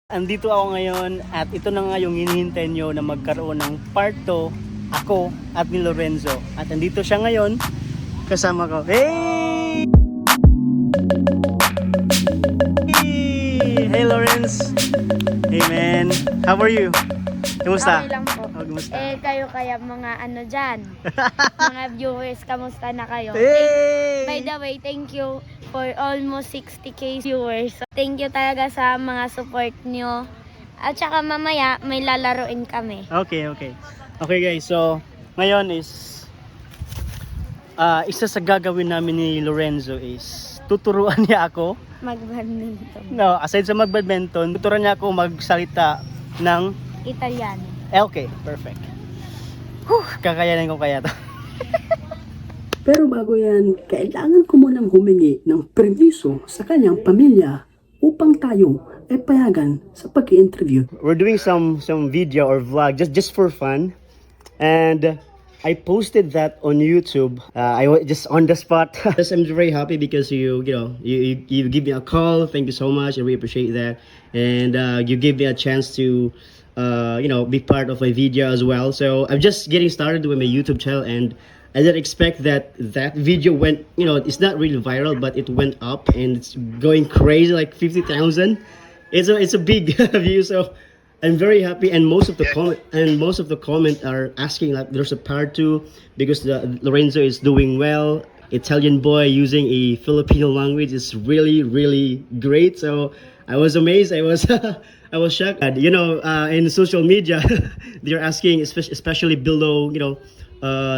Andito ako ngayon at ito na nga yung hinihintay nyo na magkaroon ng part 2, ako at ni Lorenzo. At andito siya ngayon, kasama ko. Hey! Hey Lorenz! Hey man! How are you? Kamusta? Okay lang po. Oh, kamusta? Kayo kaya mga ano dyan, mga viewers, kamusta na kayo? Hey! By the way, thank you for almost 60k viewers. Thank you talaga sa mga support nyo. At saka mamaya, may lalaroin kami. Okay. Okay guys, so ngayon is isa sa gagawin namin ni Lorenzo is tuturuan niya ako. Mag-badminton. No, aside sa mag-badminton, tuturuan niya ako magsalita ng Italiano. okay, perfect. Kakayanin ko kaya to. Pero bago yan, kailangan ko munang humingi ng permiso sa kanyang pamilya upang tayo ay payagan sa pag-i-interview. We're doing some video or vlog just for fun, and I posted that on YouTube. I was just on the spot. Yes, I'm very happy because you give me a call. Thank you so much. I really appreciate that, and you gave me a chance to be part of my video as well. So I'm just getting started with my YouTube channel, and I didn't expect that video went, it's not really viral, but it went up and it's going crazy, like 50,000. It's a big view, so I'm very happy. And most of the comment are asking like there's a part 2 because Lorenzo is doing well. Italian boy using a Filipino language is really great. So I was amazed. I was I was shocked. In social media, they're asking, especially below,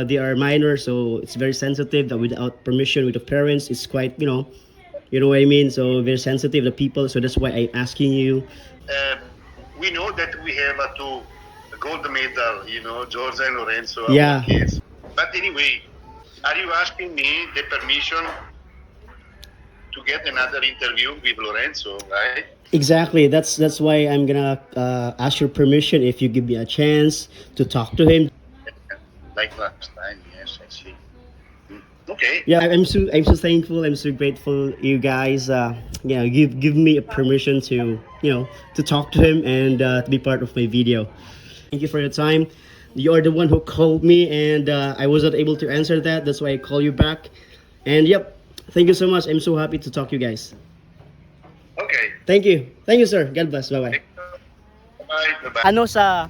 they are minors, so it's very sensitive that without permission with the parents, it's quite, you know what I mean? So very sensitive to people. So that's why I'm asking you. We know that we have two gold medal, Georgia and Lorenzo, Yeah. our kids. But anyway, are you asking me the permission to get another interview with Lorenzo, right? Exactly. That's why I'm gonna ask your permission if you give me a chance to talk to him. Like last time, yes, I see. Okay. Yeah, I'm so thankful. I'm so grateful. You guys, give me a permission to to talk to him and to be part of my video. Thank you for your time. You are the one who called me, and I wasn't able to answer that. That's why I call you back. And yep, thank you so much. I'm so happy to talk to you guys. Okay. Thank you, sir. God bless. Bye bye. Bye-bye. Ano sa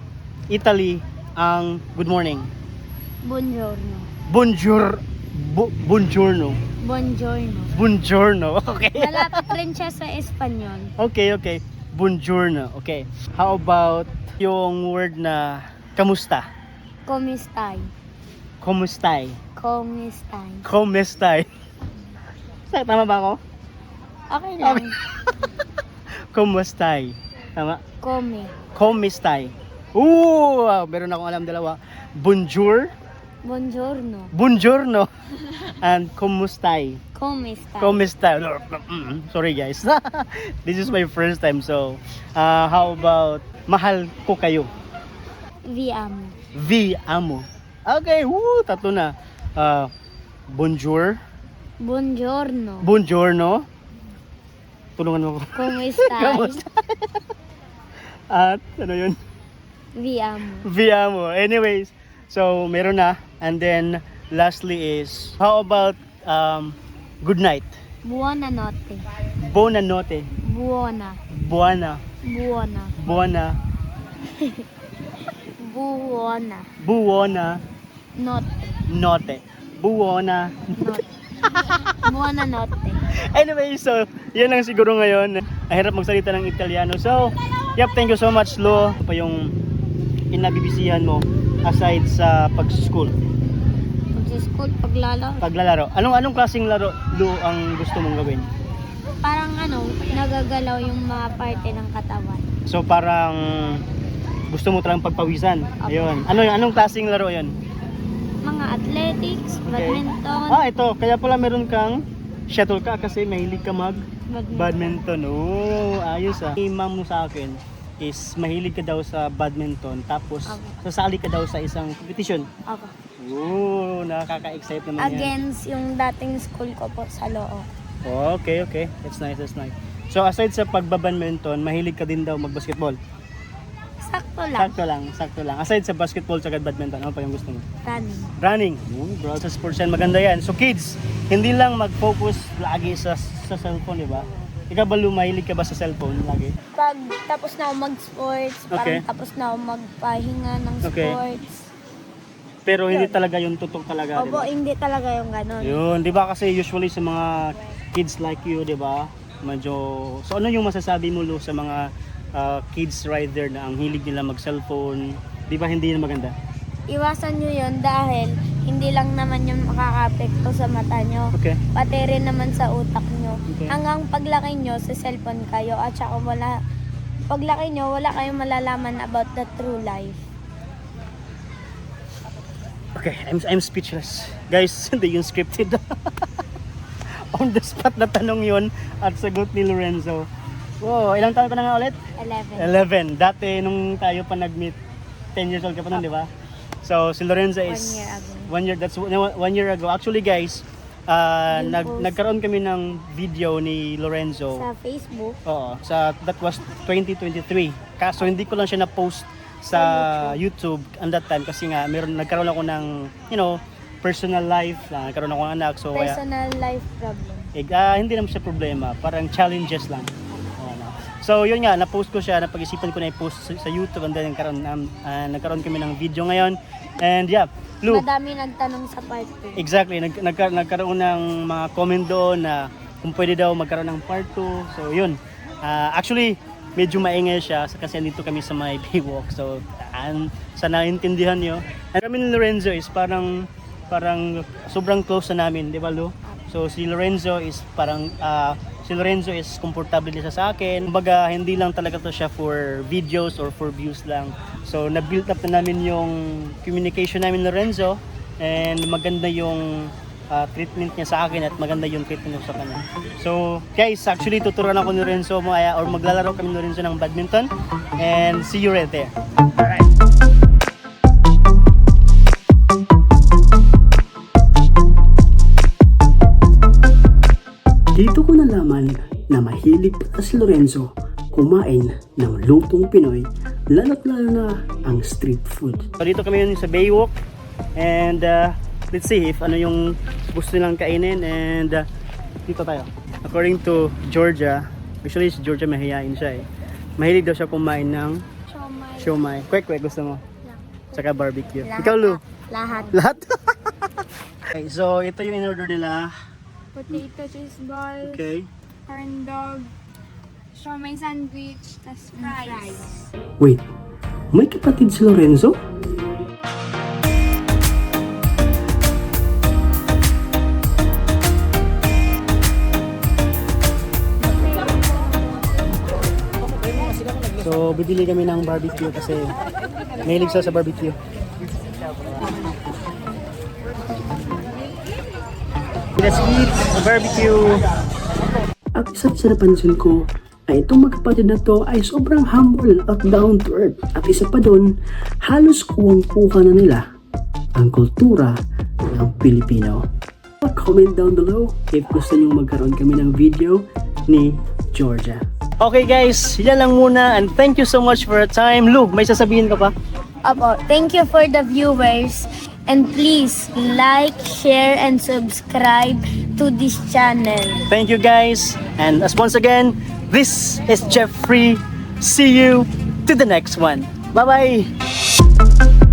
Italy ang good morning? Buongiorno. Buongiorno. Buongiorno. Buongiorno. Okay. Malapit rin siya sa Espanyol. Okay. Buongiorno. Okay. How about yung word na kamusta? Komistay. Komustay. Komistay. Komustay. Tama ba ako? Okay lang. Komustay. Tama? Komistay. Meron akong alam dalawa. Buongiorno and komustay. Komistay. Sorry guys. This is my first time, so how about mahal ko kayo? Vi amo. Vi amo. Okay, tatlo na. Buongiorno. Tulungan mo ako. Komistay. At ano yun? Vi amo. Vi amo. Anyways, so meron na. And then lastly is, how about good night? Buonanotte. Buonanotte. Buona. Buona. Buona. Buona. Buona. Buona. Notte. Notte. Buona. Notte. Buona notte. Anyway, so yan lang siguro ngayon. Ang hirap magsalita ng Italiano. So, yep, thank you so much, Lo. Pa yung inabibisihan mo aside sa pag-school. Pag-school, paglalaro. Paglalaro. Anong klaseng laro, Lo, ang gusto mong gawin? Parang nagagalaw yung mga parte ng katawan. So parang gusto mo talagang pagpawisan. Ayun. Anong klaseng laro 'yon? Mga athletics, badminton. Ito. Kaya pala meron kang shuttlecock kasi mahilig ka badminton. Ayos ah. Imam mo sa akin is mahilig ka daw sa badminton tapos sasali ka daw sa isang competition. Ako. Nakaka-excite naman yan. Against yung dating school ko po sa Loo. Okay. That's nice. So aside sa pagbabadminton, mahilig ka din daw mag-basketball. Sakto lang. Sakto lang. Aside sa basketball at badminton, ano pa yung gusto mo? Running. Bro, sa sports yan, maganda yan. So kids, hindi lang mag-focus lagi sa cellphone, di ba? Ikaw ba mahilig ka ba sa cellphone lagi? Pag tapos na ako mag-sports, Okay. parang tapos na ako magpahinga ng Okay. sports. Pero hindi talaga yung tutok talaga, di Opo, ba? hindi talaga yung ganun. Yun, di ba kasi usually sa mga kids like you, di ba? Medyo, so ano yung masasabi mo, Lu, sa mga kids rider na ang hilig nila mag-cellphone? Di ba hindi na maganda? Iwasan nyo yun dahil hindi lang naman yung makaka-apekto sa mata nyo. Okay. Pati rin naman sa utak nyo. Okay. Hanggang paglaki nyo, sa cellphone kayo at saka paglaki nyo, wala kayong malalaman about the true life. Okay, I'm speechless. Guys, hindi yung scripted. On the spot na tanong yun at sagot ni Lorenzo. Wow, ilang taon ka na nga ulit? 11. 11. Dati nung tayo pa nag-meet, 10 years old ka pa nun, di ba? So, si Lorenzo is 1 year ago. 1 year, that's 1 year ago. Actually guys, nagkaroon kami ng video ni Lorenzo. Sa Facebook, Oo, that was 2023. Kaso hindi ko lang siya na-post sa YouTube at that time kasi nga nagkaroon ako ng, personal life, nagkaroon ako ng anak. So, personal life problem. hindi naman siya problema, parang challenges lang. So yun nga, na-post ko siya, napag-isipan ko na i-post sa YouTube and then nagkaroon kami ng video ngayon. And yeah, Lu, Madami nagtanong sa part 2. exactly, nagkaroon ng mga comment doon na kung pwede daw magkaroon ng part 2. So yun, actually medyo maingay siya kasi andito kami sa may Baywalk. So sa naintindihan nyo, and kami ni Lorenzo is parang sobrang close na namin, di ba Lu? So si Lorenzo is komportable din siya sa akin. Kumbaga, hindi lang talaga to siya for videos or for views lang. So na-build up na namin yung communication namin ni Lorenzo and maganda yung treatment niya sa akin at maganda yung treatment niya sa kanya. So guys, actually tuturuan ako ni Lorenzo or maglalaro kami ni Lorenzo ng badminton and see you right there. Alright. Dito ko nalaman na mahilig pa si Lorenzo kumain ng lutong Pinoy, lalo't lalo na ang street food. So dito kami yun sa Baywalk and let's see if ano yung gusto nilang kainin and dito tayo. According to Georgia, usually si Georgia mahihain siya eh. Mahilig daw siya kumain ng siomai. Kwek, gusto mo? Tsaka barbecue. Ikaw, Lu? Lahat. Lahat? Okay, so ito yung in-order nila. Potato cheese ball, Okay. corn dog, siomai sandwich, tas fries. Wait, may kapatid si Lorenzo? So, bibili kami ng barbecue kasi mahilig siya sa barbecue. Let's eat the barbecue. At isa sa napansin ko ay itong magkapatid na to ay sobrang humble at down to earth. At isa pa doon, halos kuwang-kuha na nila ang kultura ng Pilipino. Comment down below if gusto nyo magkaroon kami ng video ni Georgia. Okay guys, yan lang muna and thank you so much for your time. Lu, may sasabihin ka pa? Opo, thank you for the viewers. And please like, share, and subscribe to this channel. Thank you guys. And as once again, this is Jeffrey. See you to the next one. Bye-bye.